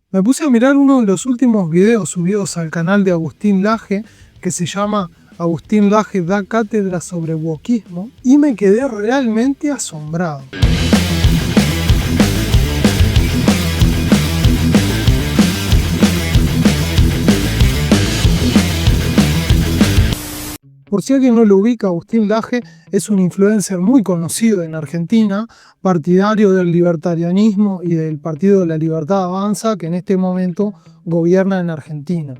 Me puse a mirar uno de los últimos videos subidos al canal de Agustín Laje, que se llama Agustín Laje da cátedra sobre wokismo, y me quedé realmente asombrado. Por si alguien no lo ubica, Agustín Laje es un influencer muy conocido en Argentina, partidario del libertarianismo y del Partido de la Libertad Avanza, que en este momento gobierna en Argentina.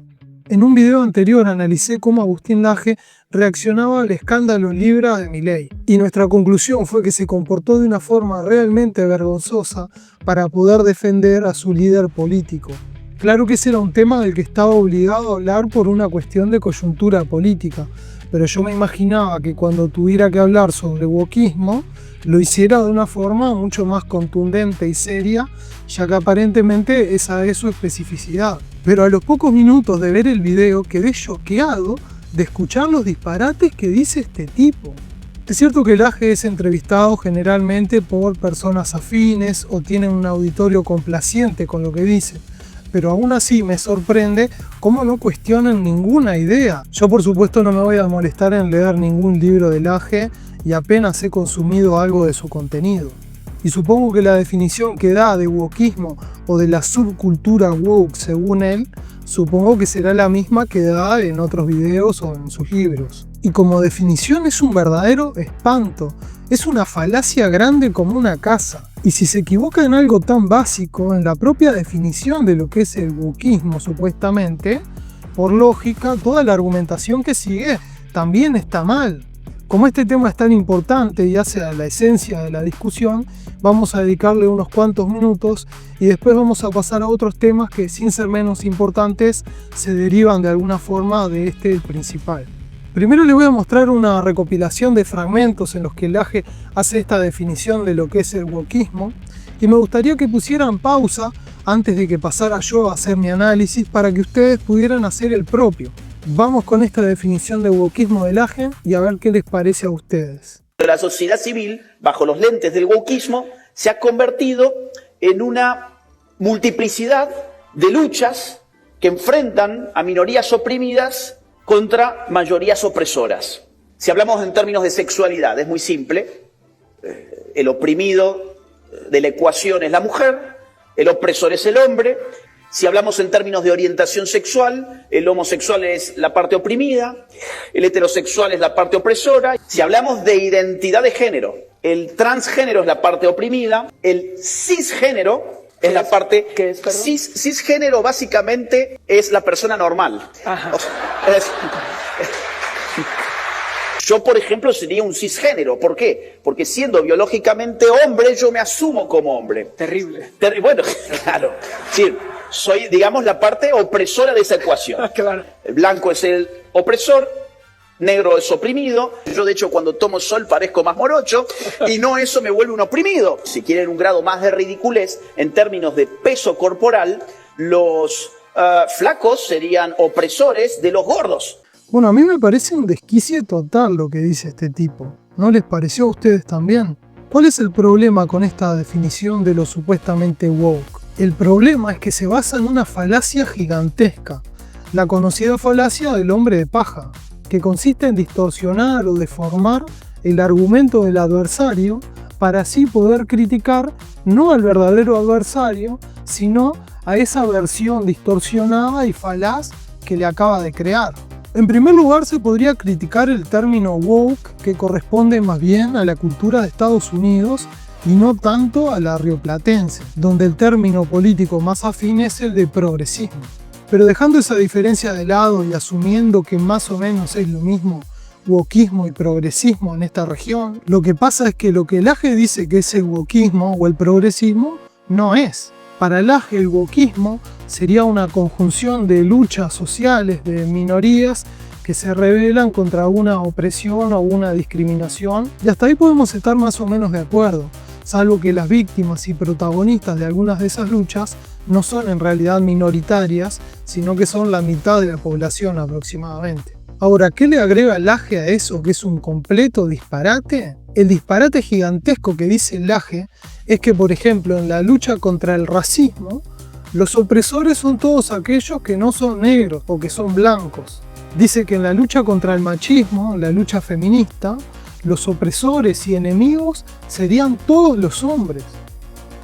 En un video anterior analicé cómo Agustín Laje reaccionaba al escándalo Libra de Milei, y nuestra conclusión fue que se comportó de una forma realmente vergonzosa para poder defender a su líder político. Claro que ese era un tema del que estaba obligado a hablar por una cuestión de coyuntura política, pero yo me imaginaba que cuando tuviera que hablar sobre wokismo, lo hiciera de una forma mucho más contundente y seria, ya que aparentemente esa es su especificidad. Pero a los pocos minutos de ver el video quedé choqueado de escuchar los disparates que dice este tipo. Es cierto que Laje es entrevistado generalmente por personas afines o tienen un auditorio complaciente con lo que dice, pero aún así me sorprende cómo no cuestionan ninguna idea. Yo por supuesto no me voy a molestar en leer ningún libro de Laje y apenas he consumido algo de su contenido. Y supongo que la definición que da de wokismo o de la subcultura woke según él, supongo que será la misma que da en otros videos o en sus libros. Y como definición es un verdadero espanto, es una falacia grande como una casa. Y si se equivoca en algo tan básico, en la propia definición de lo que es el wokismo supuestamente, por lógica, toda la argumentación que sigue también está mal. Como este tema es tan importante y hace a la esencia de la discusión, vamos a dedicarle unos cuantos minutos y después vamos a pasar a otros temas que, sin ser menos importantes, se derivan de alguna forma de el principal. Primero les voy a mostrar una recopilación de fragmentos en los que Laje hace esta definición de lo que es el wokismo, y me gustaría que pusieran pausa antes de que pasara yo a hacer mi análisis para que ustedes pudieran hacer el propio. Vamos con esta definición de wokismo de Laje y a ver qué les parece a ustedes. La sociedad civil, bajo los lentes del wokismo, se ha convertido en una multiplicidad de luchas que enfrentan a minorías oprimidas contra mayorías opresoras. Si hablamos en términos de sexualidad, es muy simple. El oprimido de la ecuación es la mujer, el opresor es el hombre. Si hablamos en términos de orientación sexual, el homosexual es la parte oprimida, el heterosexual es la parte opresora. Si hablamos de identidad de género, el transgénero es la parte oprimida, el cisgénero es la parte... ¿Qué es, perdón? Cisgénero básicamente es la persona normal. Ajá. O sea, yo, por ejemplo, sería un cisgénero. ¿Por qué? Porque siendo biológicamente hombre, yo me asumo como hombre. Terrible. Bueno, claro. Sí, soy, digamos, la parte opresora de esa ecuación. Claro. El blanco es el opresor, negro es oprimido. Yo, de hecho, cuando tomo sol parezco más morocho y no eso me vuelve un oprimido. Si quieren un grado más de ridiculez, en términos de peso corporal, los flacos serían opresores de los gordos. Bueno, a mí me parece un desquicie total lo que dice este tipo. ¿No les pareció a ustedes también? ¿Cuál es el problema con esta definición de lo supuestamente woke? El problema es que se basa en una falacia gigantesca, la conocida falacia del hombre de paja, que consiste en distorsionar o deformar el argumento del adversario para así poder criticar no al verdadero adversario, sino a esa versión distorsionada y falaz que le acaba de crear. En primer lugar, se podría criticar el término woke, que corresponde más bien a la cultura de Estados Unidos y no tanto a la rioplatense, donde el término político más afín es el de progresismo. Pero dejando esa diferencia de lado y asumiendo que más o menos es lo mismo wokismo y progresismo en esta región, lo que pasa es que lo que Laje dice que es el wokismo o el progresismo no es. Para Laje el wokismo sería una conjunción de luchas sociales de minorías que se rebelan contra una opresión o una discriminación, y hasta ahí podemos estar más o menos de acuerdo, salvo que las víctimas y protagonistas de algunas de esas luchas no son en realidad minoritarias, sino que son la mitad de la población aproximadamente. Ahora, ¿qué le agrega Laje a eso, que es un completo disparate? El disparate gigantesco que dice Laje es que, por ejemplo, en la lucha contra el racismo, Los opresores son todos aquellos que no son negros o que son blancos. Dice que en la lucha contra el machismo, la lucha feminista, los opresores y enemigos serían todos los hombres.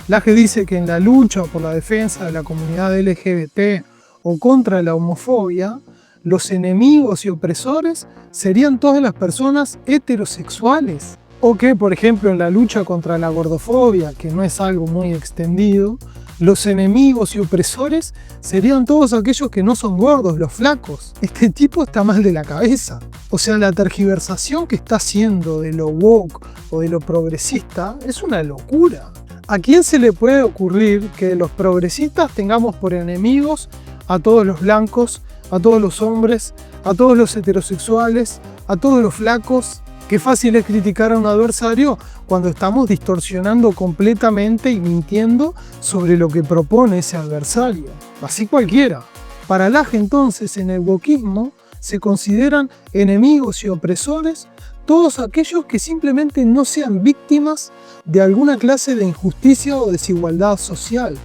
Laje dice que en la lucha por la defensa de la comunidad LGBT o contra la homofobia, los enemigos y opresores serían todas las personas heterosexuales. O que, por ejemplo, en la lucha contra la gordofobia, que no es algo muy extendido, los enemigos y opresores serían todos aquellos que no son gordos, los flacos. Este tipo está mal de la cabeza. O sea, la tergiversación que está haciendo de lo woke o de lo progresista es una locura. ¿A quién se le puede ocurrir que los progresistas tengamos por enemigos a todos los blancos, a todos los hombres, a todos los heterosexuales, a todos los flacos? Qué fácil es criticar a un adversario cuando estamos distorsionando completamente y mintiendo sobre lo que propone ese adversario. Así cualquiera. Para Laje, entonces, en el wokismo se consideran enemigos y opresores todos aquellos que simplemente no sean víctimas de alguna clase de injusticia o desigualdad social.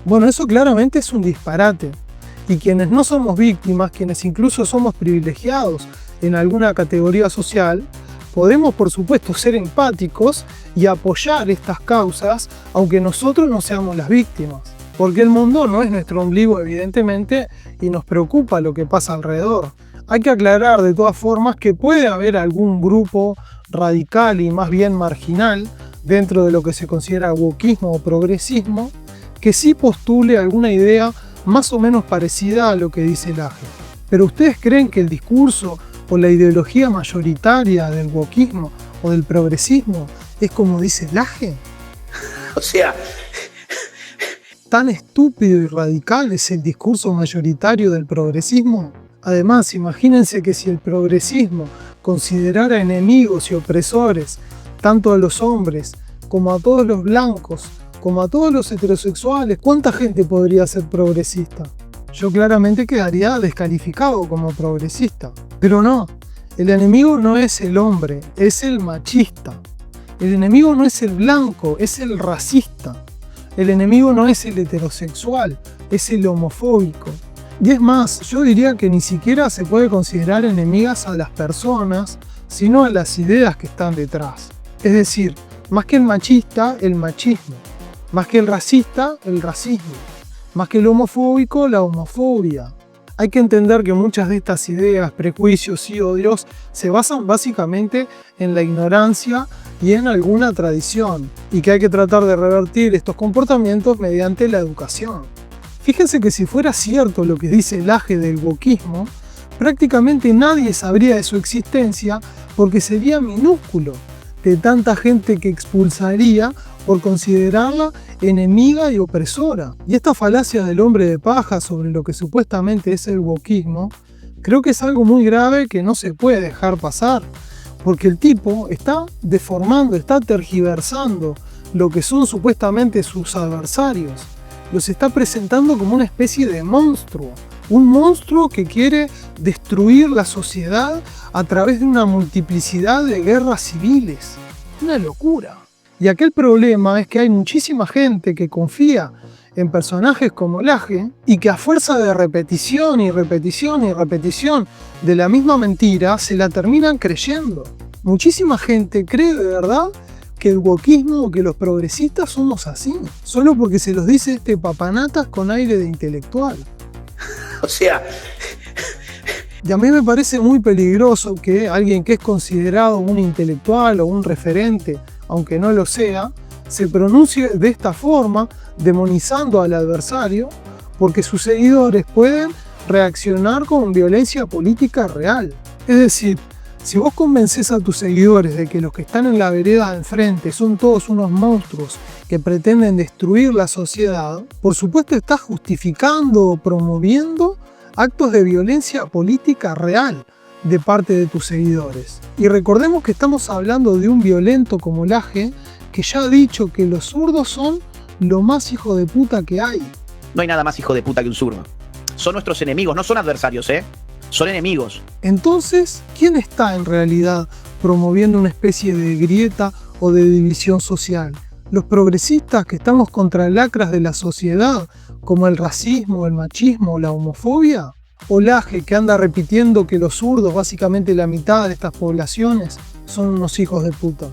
Bueno, eso claramente es un disparate. Y quienes no somos víctimas, quienes incluso somos privilegiados en alguna categoría social, podemos, por supuesto, ser empáticos y apoyar estas causas, aunque nosotros no seamos las víctimas. Porque el mundo no es nuestro ombligo, evidentemente, y nos preocupa lo que pasa alrededor. Hay que aclarar de todas formas que puede haber algún grupo radical y más bien marginal dentro de lo que se considera wokismo o progresismo que sí postule alguna idea más o menos parecida a lo que dice Laje. Pero ¿ustedes creen que el discurso o la ideología mayoritaria del wokismo o del progresismo es como dice Laje? O sea, ¿tan estúpido y radical es el discurso mayoritario del progresismo? Además, imagínense que si el progresismo considerara enemigos y opresores tanto a los hombres como a todos los blancos, como a todos los heterosexuales, ¿cuánta gente podría ser progresista? Yo claramente quedaría descalificado como progresista. Pero no, el enemigo no es el hombre, es el machista. El enemigo no es el blanco, es el racista. El enemigo no es el heterosexual, es el homofóbico. Y es más, yo diría que ni siquiera se puede considerar enemigas a las personas, sino a las ideas que están detrás. Es decir, más que el machista, el machismo. Más que el racista, el racismo. Más que el homofóbico, la homofobia. Hay que entender que muchas de estas ideas, prejuicios y odios se basan básicamente en la ignorancia y en alguna tradición, y que hay que tratar de revertir estos comportamientos mediante la educación. Fíjense que si fuera cierto lo que dice Laje del wokismo, prácticamente nadie sabría de su existencia porque sería minúsculo de tanta gente que expulsaría por considerarla enemiga y opresora. Y esta falacia del hombre de paja sobre lo que supuestamente es el wokismo, creo que es algo muy grave que no se puede dejar pasar, porque el tipo está deformando, está tergiversando lo que son supuestamente sus adversarios. Los está presentando como una especie de monstruo, un monstruo que quiere destruir la sociedad a través de una multiplicidad de guerras civiles. Una locura. Y aquel problema es que hay muchísima gente que confía en personajes como Laje y que a fuerza de repetición y repetición y repetición de la misma mentira se la terminan creyendo. Muchísima gente cree de verdad que el wokismo o que los progresistas somos así, solo porque se los dice este papanatas con aire de intelectual. o sea, Y a mí me parece muy peligroso que alguien que es considerado un intelectual o un referente, aunque no lo sea, se pronuncie de esta forma, demonizando al adversario, porque sus seguidores pueden reaccionar con violencia política real. Es decir, si vos convences a tus seguidores de que los que están en la vereda de enfrente son todos unos monstruos que pretenden destruir la sociedad, por supuesto estás justificando o promoviendo actos de violencia política real de parte de tus seguidores. Y recordemos que estamos hablando de un violento como Laje, que ya ha dicho que los zurdos son lo más hijo de puta que hay. no hay nada más hijo de puta que un zurdo. Son nuestros enemigos, no son adversarios, son enemigos. Entonces, ¿quién está en realidad promoviendo una especie de grieta o de división social? Los progresistas que estamos contra lacras de la sociedad, como el racismo, el machismo o la homofobia, o Laje que anda repitiendo que los zurdos, básicamente la mitad de estas poblaciones, son unos hijos de puta.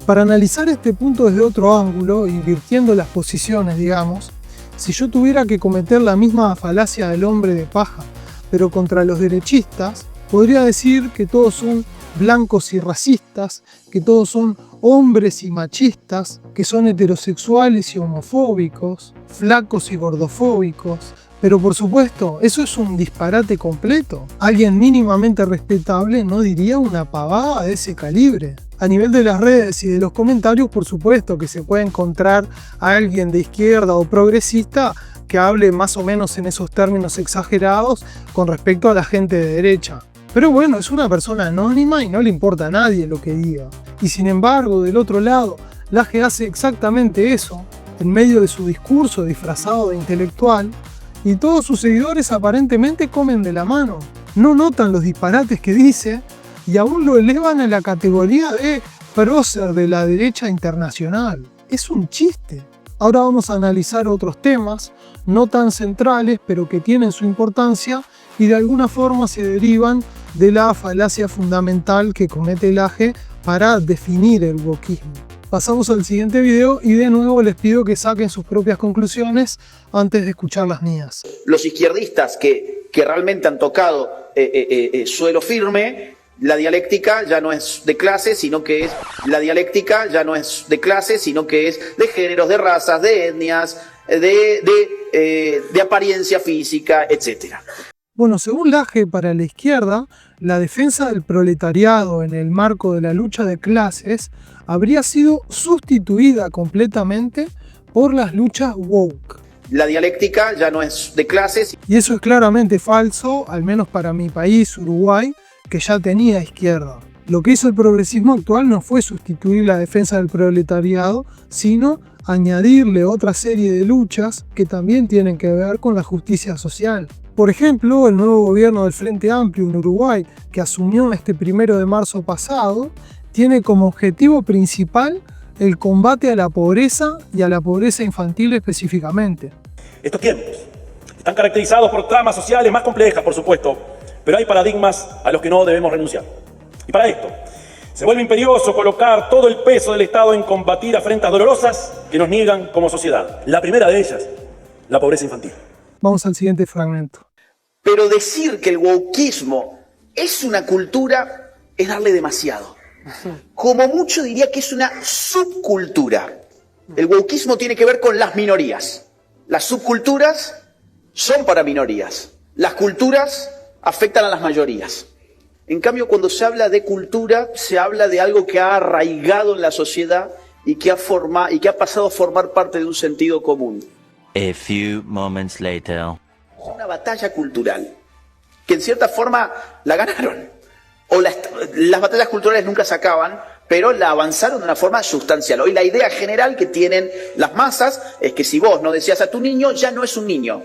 Para analizar este punto desde otro ángulo, invirtiendo las posiciones, digamos, si yo tuviera que cometer la misma falacia del hombre de paja, pero contra los derechistas, podría decir que todos son blancos y racistas, que todos son hombres y machistas, que son heterosexuales y homofóbicos, flacos y gordofóbicos. Pero por supuesto, eso es un disparate completo. Alguien mínimamente respetable no diría una pavada de ese calibre. A nivel de las redes y de los comentarios, por supuesto que se puede encontrar a alguien de izquierda o progresista que hable más o menos en esos términos exagerados con respecto a la gente de derecha. Pero bueno, es una persona anónima y no le importa a nadie lo que diga. Y sin embargo, del otro lado, Laje hace exactamente eso, en medio de su discurso disfrazado de intelectual, y todos sus seguidores aparentemente comen de la mano. No notan los disparates que dice y aún lo elevan a la categoría de prócer de la derecha internacional. Es un chiste. Ahora vamos a analizar otros temas, no tan centrales, pero que tienen su importancia y de alguna forma se derivan de la falacia fundamental que comete Laje para definir el wokismo. Pasamos al siguiente video y de nuevo les pido que saquen sus propias conclusiones antes de escuchar las mías. Los izquierdistas que realmente han tocado suelo firme, la dialéctica ya no es de clase, sino que es de géneros, de razas, de etnias, de apariencia física, etc. Bueno, según Laje, para la izquierda, la defensa del proletariado en el marco de la lucha de clases habría sido sustituida completamente por las luchas woke. La dialéctica ya no es de clases. Y eso es claramente falso, al menos para mi país, Uruguay, que ya tenía izquierda. Lo que hizo el progresismo actual no fue sustituir la defensa del proletariado, sino añadirle otra serie de luchas que también tienen que ver con la justicia social. Por ejemplo, el nuevo gobierno del Frente Amplio en Uruguay, que asumió este 1 de marzo pasado, tiene como objetivo principal el combate a la pobreza y a la pobreza infantil específicamente. Estos tiempos están caracterizados por tramas sociales más complejas, por supuesto, pero hay paradigmas a los que no debemos renunciar. Y para esto, se vuelve imperioso colocar todo el peso del Estado en combatir afrentas dolorosas que nos niegan como sociedad. La primera de ellas, la pobreza infantil. Vamos al siguiente fragmento. Pero decir que el wokismo es una cultura es darle demasiado. Como mucho diría que es una subcultura. El wokismo tiene que ver con las minorías. Las subculturas son para minorías. Las culturas afectan a las mayorías. En cambio, cuando se habla de cultura, se habla de algo que ha arraigado en la sociedad y que ha pasado a formar parte de un sentido común. A few moments later. Una batalla cultural, que en cierta forma la ganaron. O las batallas culturales nunca se acaban, pero la avanzaron de una forma sustancial. Hoy la idea general que tienen las masas es que si vos no deseas a tu niño, ya no es un niño.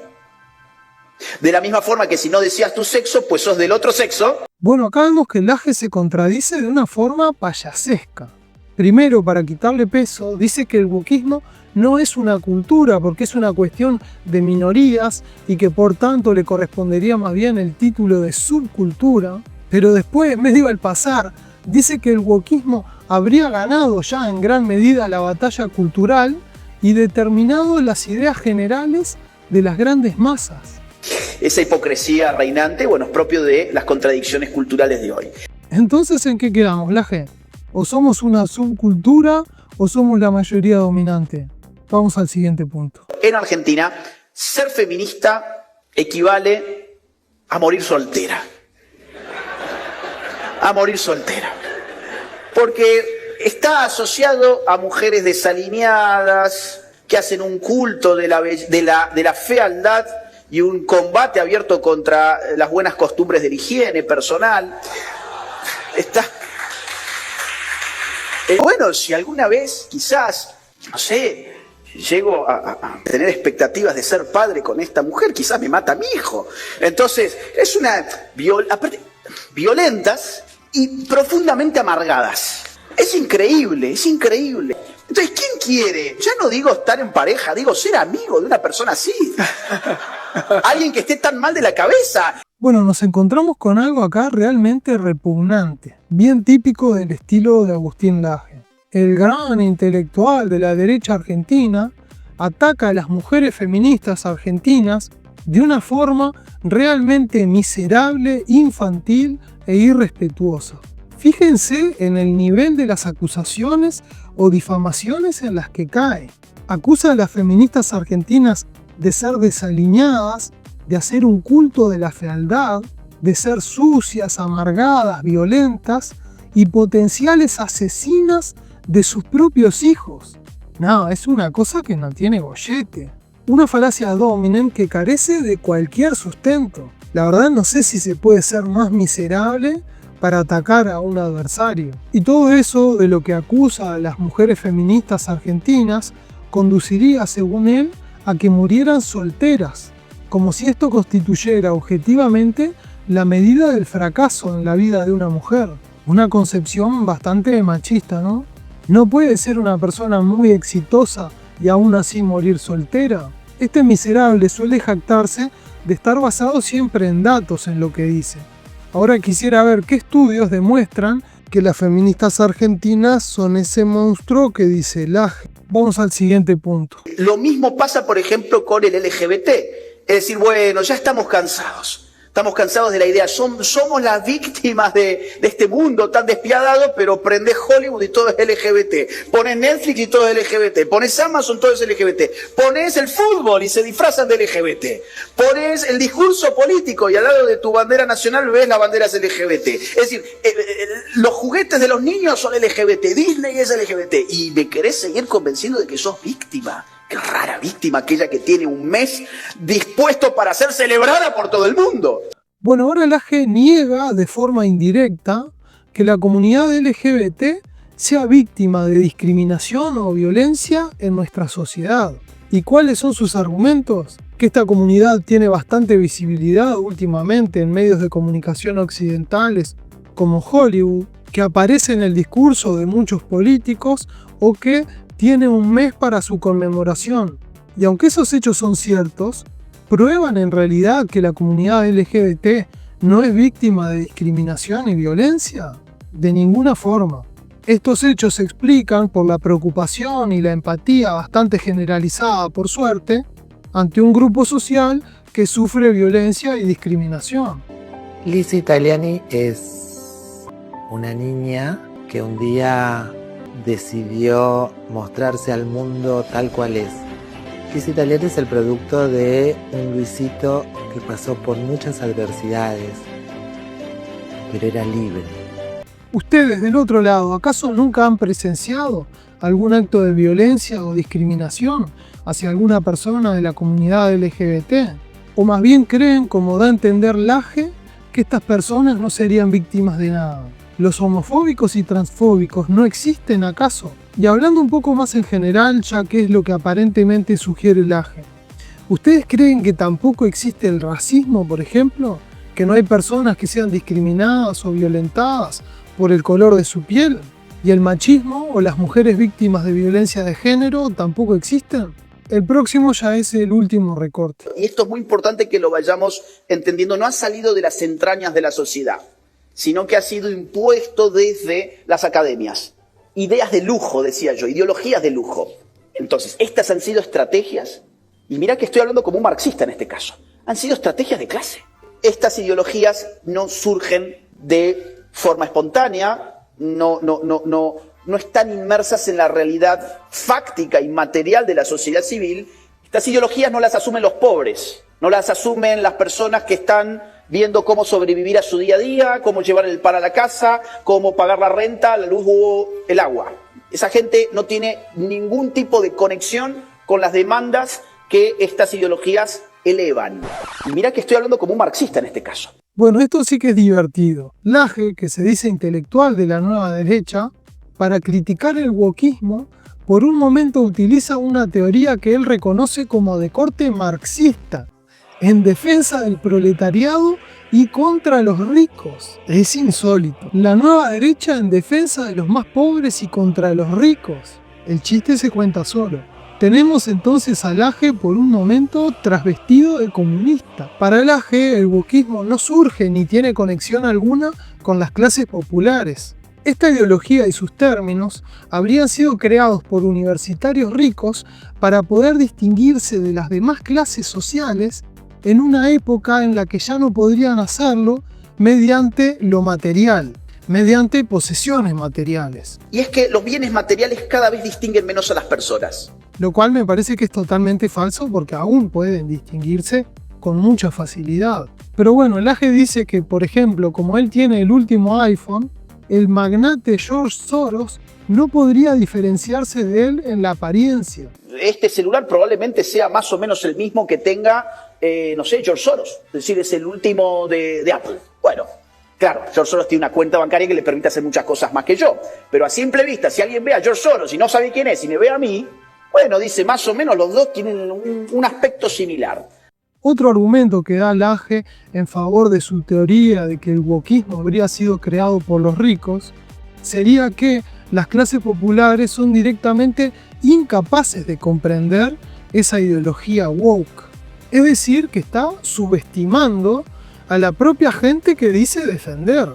De la misma forma que si no deseas tu sexo, pues sos del otro sexo. Bueno, acá vemos que Laje se contradice de una forma payasesca. Primero, para quitarle peso, dice que el wokismo no es una cultura porque es una cuestión de minorías y que por tanto le correspondería más bien el título de subcultura. Pero después, medio al pasar, dice que el wokismo habría ganado ya en gran medida la batalla cultural y determinado las ideas generales de las grandes masas. Esa hipocresía reinante, bueno, es propio de las contradicciones culturales de hoy. Entonces, ¿en qué quedamos, Laje? ¿O somos una subcultura o somos la mayoría dominante? Vamos al siguiente punto. En Argentina, ser feminista equivale a morir soltera. A morir soltera. Porque está asociado a mujeres desalineadas, que hacen un culto de la fealdad y un combate abierto contra las buenas costumbres de la higiene personal. Bueno, si alguna vez, quizás, no sé, llego a tener expectativas de ser padre con esta mujer, quizás me mata a mi hijo. Entonces, es una... aparte, violentas y profundamente amargadas. Es increíble, es increíble. Entonces, ¿quién quiere? Ya no digo estar en pareja, digo ser amigo de una persona así. Alguien que esté tan mal de la cabeza. Bueno, nos encontramos con algo acá realmente repugnante, bien típico del estilo de Agustín Laje. El gran intelectual de la derecha argentina ataca a las mujeres feministas argentinas de una forma realmente miserable, infantil e irrespetuosa. Fíjense en el nivel de las acusaciones o difamaciones en las que cae. Acusa a las feministas argentinas de ser desaliñadas, de hacer un culto de la fealdad, de ser sucias, amargadas, violentas y potenciales asesinas de sus propios hijos. No, es una cosa que no tiene gollete. Una falacia ad hominem que carece de cualquier sustento. La verdad no sé si se puede ser más miserable para atacar a un adversario. Y todo eso de lo que acusa a las mujeres feministas argentinas conduciría, según él, a que murieran solteras, como si esto constituyera objetivamente la medida del fracaso en la vida de una mujer. Una concepción bastante machista, ¿no? ¿No puede ser una persona muy exitosa y aún así morir soltera? Este miserable suele jactarse de estar basado siempre en datos en lo que dice. Ahora quisiera ver qué estudios demuestran que las feministas argentinas son ese monstruo que dice Laje. Vamos al siguiente punto. Lo mismo pasa, por ejemplo, con el LGBT. Es decir, bueno, ya estamos cansados. Estamos cansados de la idea, somos las víctimas de este mundo tan despiadado, pero prendés Hollywood y todo es LGBT. Pones Netflix y todo es LGBT. Pones Amazon, todo es LGBT. Pones el fútbol y se disfrazan de LGBT. Pones el discurso político y al lado de tu bandera nacional ves las banderas LGBT. Es decir, los juguetes de los niños son LGBT. Disney es LGBT. Y me querés seguir convenciendo de que sos víctima. Qué rara víctima aquella que tiene un mes dispuesto para ser celebrada por todo el mundo. Bueno, ahora Laje niega de forma indirecta que la comunidad LGBT sea víctima de discriminación o violencia en nuestra sociedad. ¿Y cuáles son sus argumentos? Que esta comunidad tiene bastante visibilidad últimamente en medios de comunicación occidentales como Hollywood, que aparece en el discurso de muchos políticos o que tiene un mes para su conmemoración. Y aunque esos hechos son ciertos, ¿prueban en realidad que la comunidad LGBT no es víctima de discriminación y violencia? De ninguna forma. Estos hechos se explican por la preocupación y la empatía bastante generalizada, por suerte, ante un grupo social que sufre violencia y discriminación. Lizzie Italiani es una niña que un día decidió mostrarse al mundo tal cual es. Lizzie Italiani es el producto de un Luisito que pasó por muchas adversidades, pero era libre. Ustedes del otro lado, ¿acaso nunca han presenciado algún acto de violencia o discriminación hacia alguna persona de la comunidad LGBT? ¿O más bien creen, como da a entender Laje, que estas personas no serían víctimas de nada? ¿Los homofóbicos y transfóbicos no existen acaso? Y hablando un poco más en general, ya que es lo que aparentemente sugiere Laje, ¿ustedes creen que tampoco existe el racismo, por ejemplo? ¿Que no hay personas que sean discriminadas o violentadas por el color de su piel? ¿Y el machismo o las mujeres víctimas de violencia de género tampoco existen? El próximo ya es el último recorte. Y esto es muy importante que lo vayamos entendiendo. No ha salido de las entrañas de la sociedad, sino que ha sido impuesto desde las academias. Ideas de lujo, decía yo, ideologías de lujo. Entonces, estas han sido estrategias, y mira que estoy hablando como un marxista en este caso, han sido estrategias de clase. Estas ideologías no surgen de forma espontánea, no están inmersas en la realidad fáctica y material de la sociedad civil. Estas ideologías no las asumen los pobres, no las asumen las personas que están viendo cómo sobrevivir a su día a día, cómo llevar el pan a la casa, cómo pagar la renta, la luz o el agua. Esa gente no tiene ningún tipo de conexión con las demandas que estas ideologías elevan. Y mira que estoy hablando como un marxista en este caso. Bueno, esto sí que es divertido. Laje, que se dice intelectual de la nueva derecha, para criticar el wokismo, por un momento utiliza una teoría que él reconoce como de corte marxista, en defensa del proletariado y contra los ricos. Es insólito. La nueva derecha en defensa de los más pobres y contra los ricos. El chiste se cuenta solo. Tenemos entonces a Laje por un momento trasvestido de comunista. Para Laje el wokismo no surge ni tiene conexión alguna con las clases populares. Esta ideología y sus términos habrían sido creados por universitarios ricos para poder distinguirse de las demás clases sociales en una época en la que ya no podrían hacerlo mediante lo material, mediante posesiones materiales. Y es que los bienes materiales cada vez distinguen menos a las personas. Lo cual me parece que es totalmente falso porque aún pueden distinguirse con mucha facilidad. Pero bueno, Laje dice que, por ejemplo, como él tiene el último iPhone, el magnate George Soros no podría diferenciarse de él en la apariencia. Este celular probablemente sea más o menos el mismo que tenga, no sé, George Soros. Es decir, es el último de Apple. Bueno, claro, George Soros tiene una cuenta bancaria que le permite hacer muchas cosas más que yo. Pero a simple vista, si alguien ve a George Soros y no sabe quién es y me ve a mí, bueno, dice más o menos los dos tienen un aspecto similar. Otro argumento que da Laje en favor de su teoría de que el wokismo habría sido creado por los ricos sería que las clases populares son directamente incapaces de comprender esa ideología woke. Es decir, que está subestimando a la propia gente que dice defender.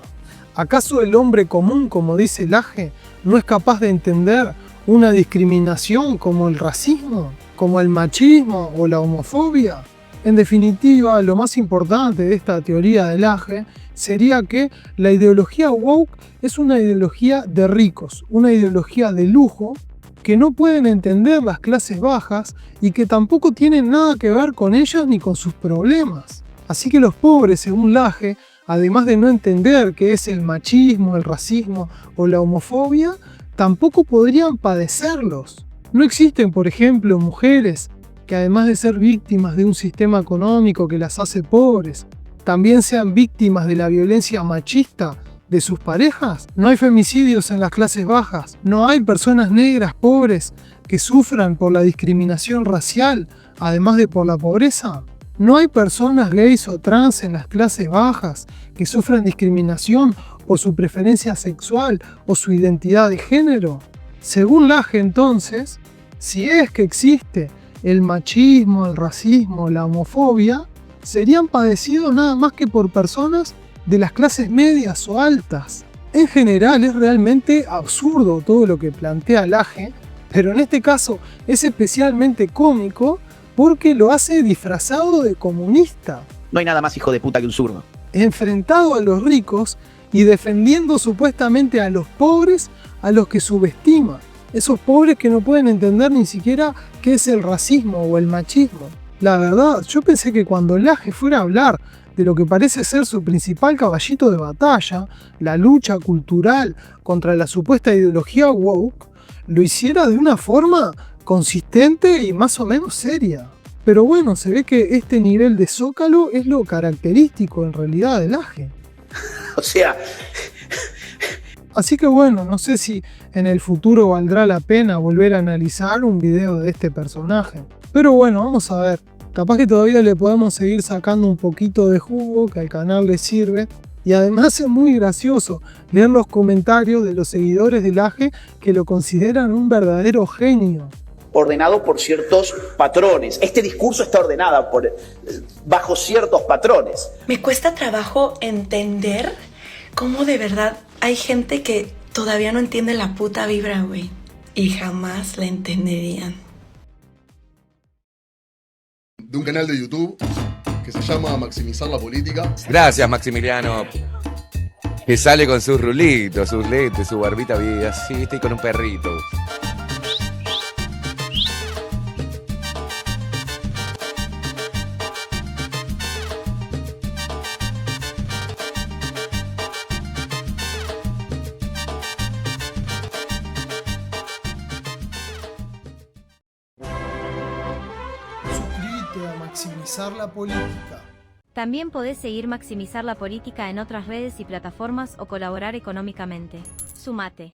¿Acaso el hombre común, como dice Laje, no es capaz de entender una discriminación como el racismo, como el machismo o la homofobia? En definitiva, lo más importante de esta teoría de Laje sería que la ideología woke es una ideología de ricos, una ideología de lujo que no pueden entender las clases bajas y que tampoco tienen nada que ver con ellas ni con sus problemas. Así que los pobres, según Laje, además de no entender qué es el machismo, el racismo o la homofobia, tampoco podrían padecerlos. No existen, por ejemplo, mujeres que además de ser víctimas de un sistema económico que las hace pobres, también sean víctimas de la violencia machista de sus parejas. No hay femicidios en las clases bajas, no hay personas negras pobres que sufran por la discriminación racial, además de por la pobreza. No hay personas gays o trans en las clases bajas que sufran discriminación por su preferencia sexual o su identidad de género. Según Laje, entonces, si es que existe el machismo, el racismo, la homofobia, serían padecidos nada más que por personas de las clases medias o altas. En general es realmente absurdo todo lo que plantea Laje, pero en este caso es especialmente cómico porque lo hace disfrazado de comunista. No hay nada más hijo de puta que un zurdo. Enfrentado a los ricos y defendiendo supuestamente a los pobres a los que subestima. Esos pobres que no pueden entender ni siquiera qué es el racismo o el machismo. La verdad, yo pensé que cuando Laje fuera a hablar de lo que parece ser su principal caballito de batalla, la lucha cultural contra la supuesta ideología woke, lo hiciera de una forma consistente y más o menos seria. Pero bueno, se ve que este nivel de zócalo es lo característico en realidad de Laje. O sea... Así que bueno, no sé si en el futuro valdrá la pena volver a analizar un video de este personaje. Pero bueno, vamos a ver. Capaz que todavía le podemos seguir sacando un poquito de jugo que al canal le sirve. Y además es muy gracioso leer los comentarios de los seguidores de Laje que lo consideran un verdadero genio. Ordenado por ciertos patrones. Este discurso está ordenado bajo ciertos patrones. Me cuesta trabajo entender cómo de verdad hay gente que todavía no entiende la puta vibra, güey. Y jamás la entenderían. De un canal de YouTube que se llama Maximizar la Política. Gracias, Maximiliano. Que sale con sus rulitos, sus lentes, su barbita vida. Sí, estoy con un perrito. Suscríbete a Maximizar la Política. También podés seguir Maximizar la Política en otras redes y plataformas o colaborar económicamente. Sumate.